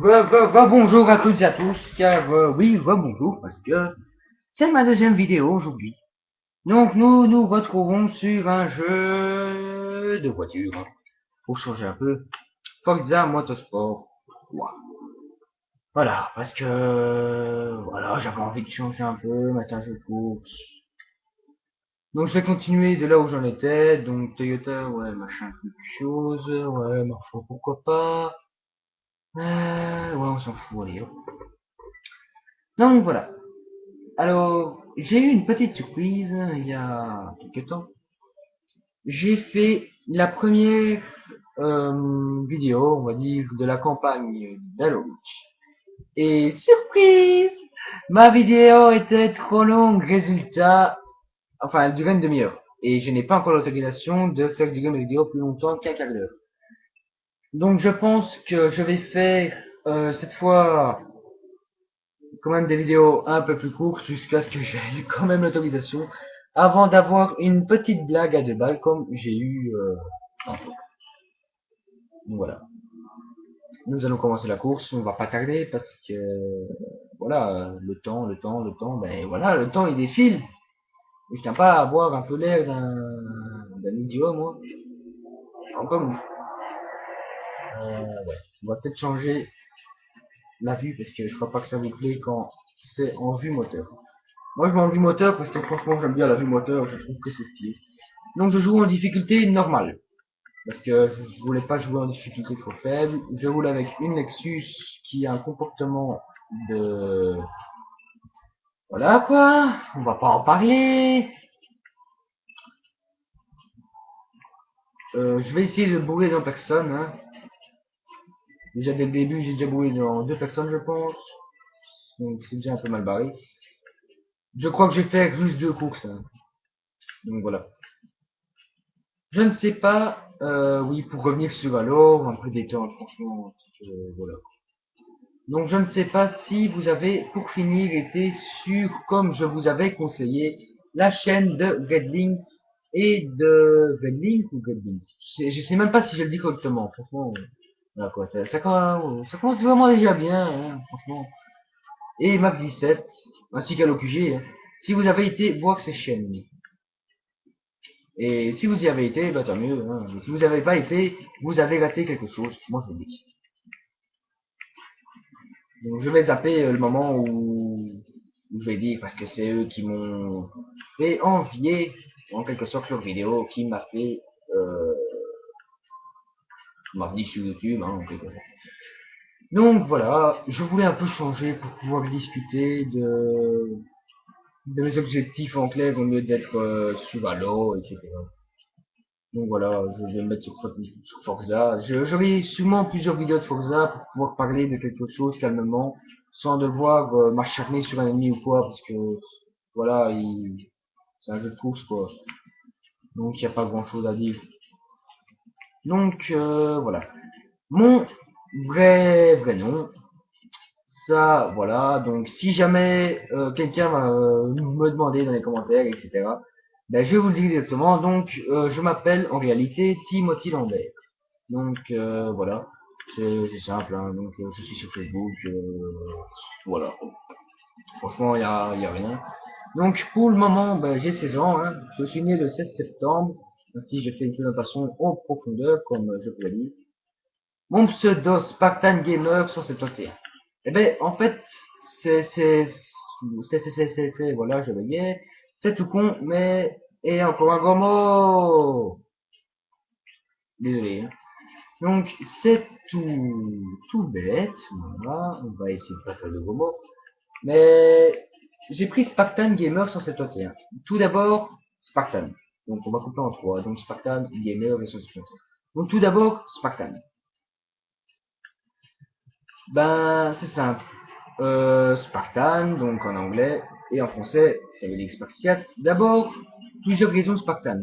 Bonjour à toutes et à tous, car oui, bonjour, parce que c'est ma deuxième vidéo aujourd'hui. Donc nous nous retrouvons sur un jeu de voiture, hein, pour changer un peu. Forza Motorsport. Wow. Voilà, parce que voilà, j'avais envie de changer un peu, mettre un jeu de course. Donc je vais continuer de là où j'en étais, donc Toyota, ouais, machin, quelque chose, ouais, Marfo, pourquoi pas. Ouais, on s'en fout, allez, hop. Donc voilà. Alors, j'ai eu une petite surprise il y a quelques temps. J'ai fait la première vidéo, on va dire, de la campagne d'Halo Reach. Et surprise! Ma vidéo était trop longue, résultat, enfin, elle durait une demi-heure. Et je n'ai pas encore l'autorisation de faire durer mes vidéos plus longtemps qu'un quart d'heure. Donc je pense que je vais faire cette fois quand même des vidéos un peu plus courtes jusqu'à ce que j'ai quand même l'autorisation avant d'avoir une petite blague à 2 balles comme j'ai eu tantôt. Donc voilà. Nous allons commencer la course, on va pas tarder parce que voilà, le temps, ben voilà, le temps il défile. Je tiens pas à avoir un peu l'air d'un idiot moi. Encore une. Ouais. On va peut-être changer la vue parce que je crois pas que ça vous plaît quand c'est en vue moteur. Moi je mets en vue moteur parce que franchement j'aime bien la vue moteur, je trouve que c'est stylé. Donc je joue en difficulté normale. Parce que je voulais pas jouer en difficulté trop faible. Je roule avec une Nexus qui a un comportement de... Voilà quoi, on va pas en parler. Je vais essayer de bourrer dans personne. Hein. Déjà dès le début, j'ai déjà bourré dans 2 personnes, je pense. Donc c'est déjà un peu mal barré. Je crois que j'ai fait juste 2 courses. Hein. Donc voilà. Je ne sais pas, oui, pour revenir sur Halo, un peu détente, franchement, voilà. Donc je ne sais pas si vous avez, pour finir, été sur, comme je vous avais conseillé, la chaîne de Redlinks et de Redlink ou Redlinks. Je sais même pas si je le dis correctement, franchement. Voilà quoi, ça commence vraiment déjà bien, hein, franchement. Et Max 17, ainsi qu'à l'OQG, hein, si vous avez été voir ces chaînes. Et si vous y avez été, bah tant mieux. Hein. Mais si vous n'avez pas été, vous avez raté quelque chose. Moi je le dis. Donc je vais zapper le moment où je vais dire parce que c'est eux qui m'ont fait envier en quelque sorte leur vidéo euh, qui m'a dit sur YouTube hein, en quelque sorte. Donc voilà, je voulais un peu changer pour pouvoir discuter de mes objectifs en clair au lieu d'être sur Halo, etc. Donc voilà, je vais me mettre sur Forza. J'aurai sûrement plusieurs vidéos de Forza pour pouvoir parler de quelque chose calmement, sans devoir m'acharner sur un ennemi ou quoi, parce que voilà, c'est un jeu de course quoi. Donc il n'y a pas grand chose à dire. Donc voilà. Mon vrai nom, ça voilà. Donc si jamais quelqu'un va me demander dans les commentaires, etc. Ben, je vais vous le dire directement. Donc je m'appelle en réalité Timothy Lambert. Donc voilà, c'est simple, hein. Donc je suis sur Facebook, voilà. Franchement, y a rien. Donc pour le moment, ben, j'ai 16 ans, hein. Je suis né le 16 septembre. Ainsi, j'ai fait une présentation en profondeur, comme je vous l'ai dit. Mon pseudo Spartan Gamer 171. Eh ben, en fait, voilà, je bégayais. C'est tout con, mais, et encore un gros mot. Désolé, hein. Donc, c'est tout bête. Voilà. On va essayer de pas faire de gros mots. Mais, j'ai pris Spartan Gamer 171. Tout d'abord, Spartan. Donc, on va couper en trois. Donc, Spartan Gamer et 171. Donc, tout d'abord, Spartan. Ben, c'est simple. Spartan, donc en anglais, et en français, ça veut dire Spartiate. D'abord, plusieurs raisons Spartan.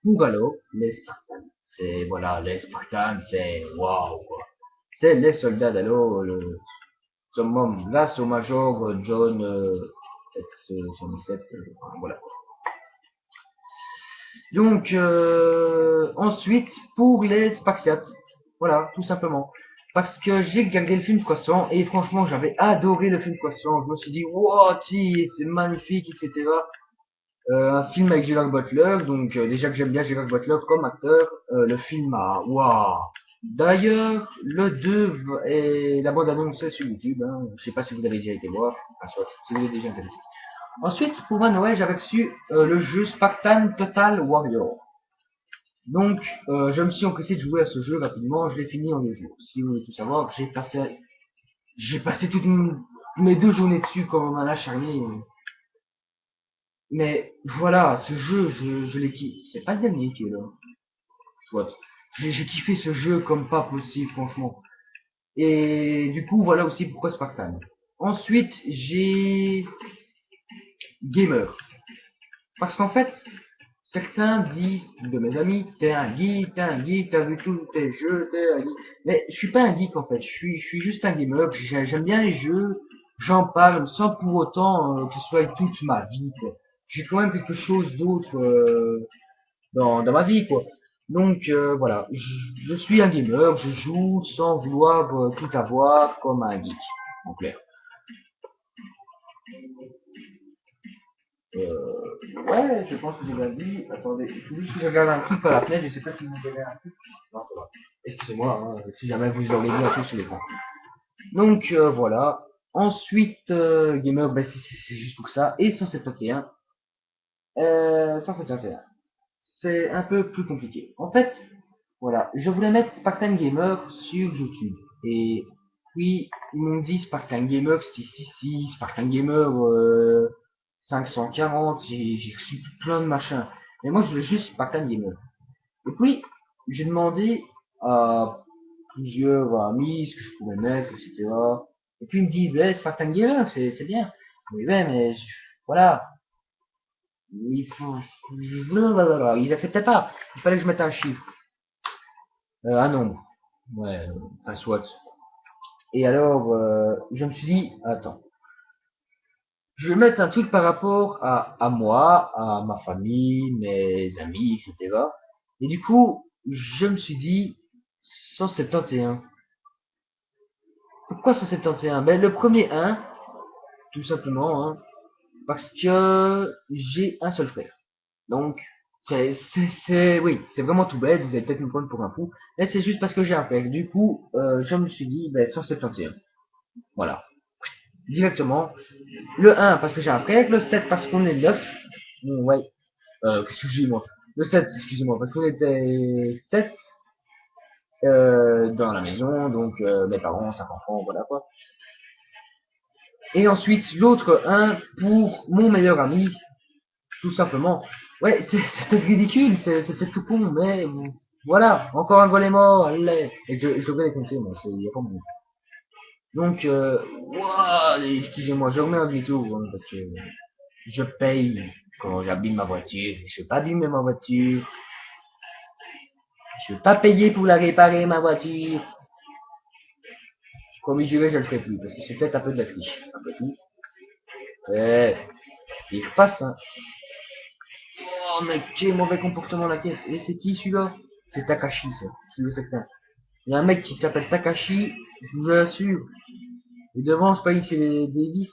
Pour Halo, les Spartans. C'est, voilà, les Spartans, c'est, waouh, quoi. C'est les soldats d'Halo, le summum, grâce au Major John S117, voilà. Donc, ensuite, pour les Spartiates. Voilà, tout simplement. parce que j'ai regardé le film Poisson et franchement j'avais adoré le film Poisson. Je me suis dit wow, c'est magnifique, etc. Un film avec Gerard Butler, donc déjà que j'aime bien Gerard Butler comme acteur, le film a waouh. D'ailleurs, le 2 et la bande annonce est sur YouTube. Hein. Je sais pas si vous avez déjà été voir. Ah, soit, si vous êtes déjà intéressé. Ensuite, pour un Noël, j'avais reçu le jeu Spartan Total Warrior. Donc, je me suis empressé de jouer à ce jeu rapidement. Je l'ai fini en 2 jours. Si vous voulez tout savoir, j'ai passé toutes mes 2 journées dessus comme un acharné. Mais voilà, ce jeu, je l'ai kiffé. C'est pas le dernier qui est là. Soit. J'ai kiffé ce jeu comme pas possible, franchement. Et du coup, voilà aussi pourquoi Spartan. Ensuite, j'ai Gamer. Parce qu'en fait, certains disent de mes amis, t'es un geek, t'as vu tous tes jeux, t'es un geek. Mais je suis pas un geek en fait, je suis juste un gamer, j'aime bien les jeux, j'en parle sans pour autant que ce soit toute ma vie, quoi. J'ai quand même quelque chose d'autre dans ma vie, quoi. Donc voilà, je suis un gamer, je joue sans vouloir tout avoir comme un geek, en clair. Ouais, je pense que j'ai bien dit. Attendez, il faut juste que je regarde un truc par la fenêtre, je sais pas si vous avez un truc. Non, ça va. Excusez-moi, hein, si jamais vous auriez vu un truc sur l'écran. Donc voilà. Ensuite, Gamer, ben, c'est juste pour ça. Et 171. 171. C'est un peu plus compliqué. En fait, voilà, je voulais mettre Spartan Gamer sur YouTube. Et puis, ils m'ont dit Spartan Gamer 666, Spartan Gamer 540, j'ai reçu plein de machins. Mais moi, je voulais juste Spartan Gamer. Et puis, j'ai demandé à plusieurs amis ce que je pouvais mettre, etc. Et puis, ils me disent, ouais, Spartan Gamer, c'est bien. Mais ouais, mais voilà, il faut... Ils acceptaient pas. Il fallait que je mette un chiffre. Un nombre. Ouais, enfin, soit. Et alors, je me suis dit, attends, je vais mettre un truc par rapport à moi, à ma famille, mes amis, etc. Et du coup, je me suis dit 171. Pourquoi 171? Ben, le premier 1, tout simplement, hein, parce que j'ai un seul frère. Donc, oui, c'est vraiment tout bête, vous allez peut-être me prendre pour un fou, mais c'est juste parce que j'ai un frère. Du coup, je me suis dit, ben, 171. Voilà. Directement. Le 1 parce que j'ai un frère, le 7 parce qu'on est 9. Ouais. Qu'est-ce que j'ai moi? Le 7, excusez-moi, parce qu'on était 7 dans la maison, donc mes parents, 5 enfants, voilà quoi. Et ensuite l'autre 1 pour mon meilleur ami, tout simplement. Ouais, c'est peut-être ridicule, c'est peut-être tout con, mais voilà, encore un volet mort, allez. Et je devrais les compter, moi, il y a pas moyen. Donc, excusez-moi, je remets un demi-tour, hein, parce que je paye quand j'abîme ma voiture. Je vais pas abîmer ma voiture. Je vais pas payer pour la réparer, ma voiture. Comme juré, je le ferai plus, parce que c'est peut-être un peu de la triche. Un peu tout. Ouais, il repasse, hein. Oh, mais quel mauvais comportement la caisse. Et c'est qui celui-là? C'est Takashi, ça. Je suis certain. Il y a un mec qui s'appelle Takashi, je vous assure. Et devant, je paye, c'est Davis.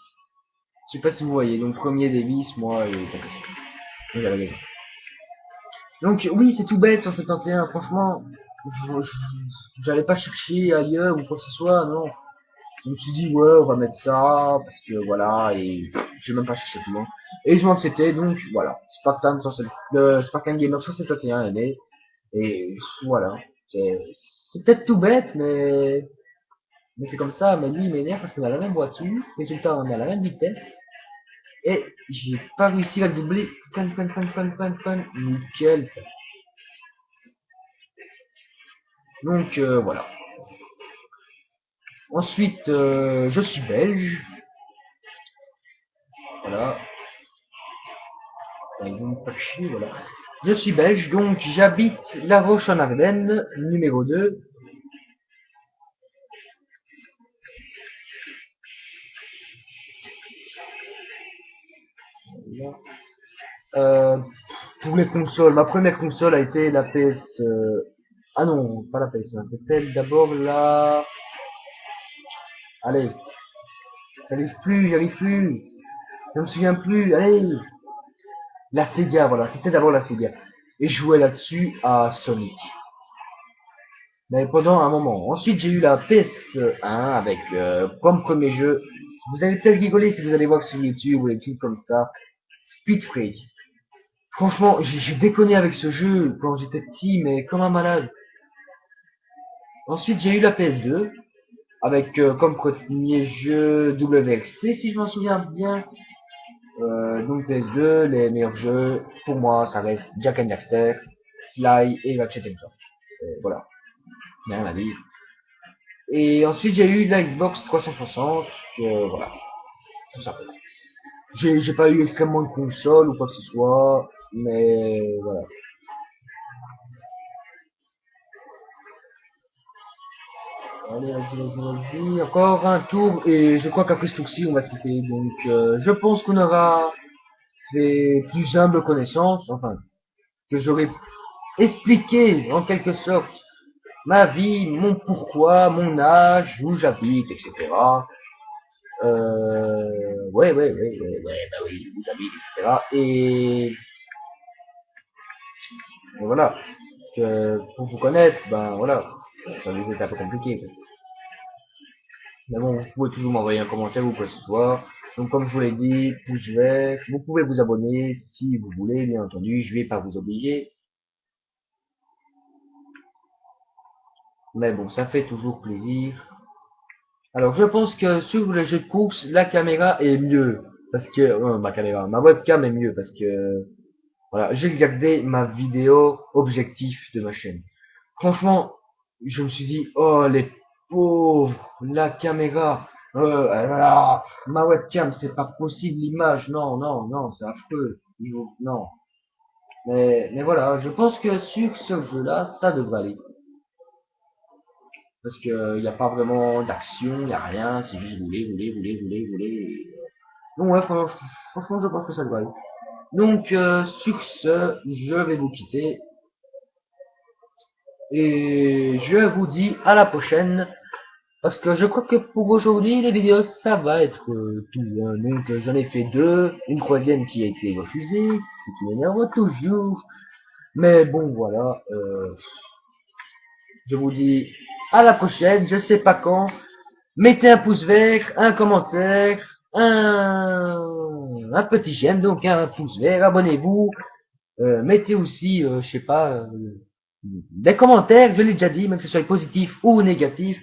Je sais pas si vous voyez. Donc, premier Davis, moi et Takashi. Donc, j'avais raison. Donc oui, c'est tout bête 171, franchement, j'allais pas chercher ailleurs ou quoi que ce soit, non. Je me suis dit ouais, on va mettre ça parce que voilà, et j'ai même pas cherché plus loin. Et ils m'ont accepté, donc voilà, Spartan Gamer 171 est né, et voilà. C'est peut-être tout bête, mais c'est comme ça. Mais lui il m'énerve parce qu'on a la même voiture, résultat on a la même vitesse, et j'ai pas réussi à le doubler. Nickel. Donc voilà. Ensuite, je suis belge. Voilà. Enfin, ils vont me faire chier, voilà. Je suis belge, donc j'habite La Roche-en-Ardenne, numéro 2. Euh, pour les consoles, ma première console a été la PS. Ah non, pas la PS1, c'était d'abord la. Allez, j'y arrive plus. Je me souviens plus, allez. La Sega, voilà, c'était d'abord la Sega. Et je jouais là-dessus à Sonic. Mais pendant un moment. Ensuite, j'ai eu la PS1 avec comme premier jeu. Vous allez peut-être rigoler si vous allez voir sur YouTube ou des trucs comme ça. Speed Freak. Franchement, j'ai déconné avec ce jeu quand j'étais petit, mais comme un malade. Ensuite, j'ai eu la PS2 avec comme premier jeu WRC, si je m'en souviens bien. Donc PS2, les meilleurs jeux, pour moi, ça reste Jack and Daxter, Sly et Ratchet Clank. Voilà, y a rien à dire. Et ensuite, j'ai eu la Xbox 360, voilà, tout simplement. J'ai pas eu extrêmement de console ou quoi que ce soit, mais voilà. Allez, vas-y. Encore un tour, et je crois qu'après ce tour-ci, on va se quitter. Donc, je pense qu'on aura fait plus humble connaissance, enfin, que j'aurais expliqué en quelque sorte ma vie, mon pourquoi, mon âge, où j'habite, etc. Bah oui, où j'habite, etc. Et voilà. Pour vous connaître, ben voilà, ça nous est un peu compliqué. Mais bon, vous pouvez toujours m'envoyer un commentaire ou quoi que ce soit. Donc comme je vous l'ai dit, pouce vert, vous pouvez vous abonner si vous voulez, bien entendu, je vais pas vous obliger. Mais bon, ça fait toujours plaisir. Alors je pense que sur le jeu de course, la caméra est mieux. Parce que, ma webcam est mieux parce que, voilà, j'ai regardé ma vidéo objectif de ma chaîne. Franchement, je me suis dit, oh les pauvres, la caméra, ma webcam, c'est pas possible, l'image, non, c'est affreux, non. Mais voilà, je pense que sur ce jeu-là, ça devrait aller. Parce que y a pas vraiment d'action, y a rien, c'est juste rouler. Donc ouais, franchement, je pense que ça devrait aller. Donc sur ce, je vais vous quitter. Et je vous dis à la prochaine. Parce que je crois que pour aujourd'hui, les vidéos, ça va être tout. Hein. Donc j'en ai fait deux, une troisième qui a été refusée, ce qui m'énerve toujours. Mais bon, voilà. Je vous dis à la prochaine, je sais pas quand. Mettez un pouce vert, un commentaire, un petit j'aime, donc un pouce vert, abonnez-vous. Mettez aussi, je sais pas, des commentaires, je l'ai déjà dit, même que ce soit positif ou négatif.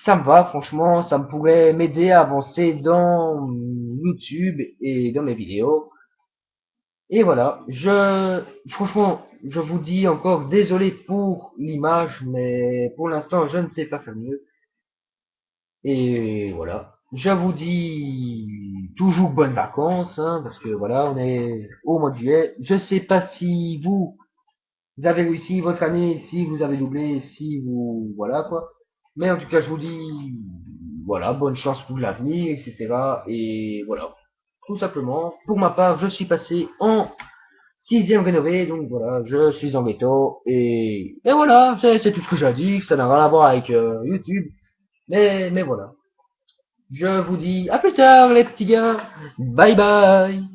Ça me va, franchement, ça me pourrait m'aider à avancer dans YouTube et dans mes vidéos. Et voilà, franchement, je vous dis encore désolé pour l'image, mais pour l'instant, je ne sais pas faire mieux. Et voilà, je vous dis toujours bonnes vacances, hein, parce que voilà, on est au mois de juillet. Je sais pas si vous avez réussi votre année, si vous avez doublé, si vous, voilà quoi. Mais en tout cas, je vous dis, voilà, bonne chance pour l'avenir, etc. Et voilà, tout simplement. Pour ma part, je suis passé en sixième rénové, donc voilà, je suis en ghetto. Et voilà, c'est tout ce que j'ai dit, ça n'a rien à voir avec YouTube. Mais voilà. Je vous dis à plus tard les petits gars. Bye bye.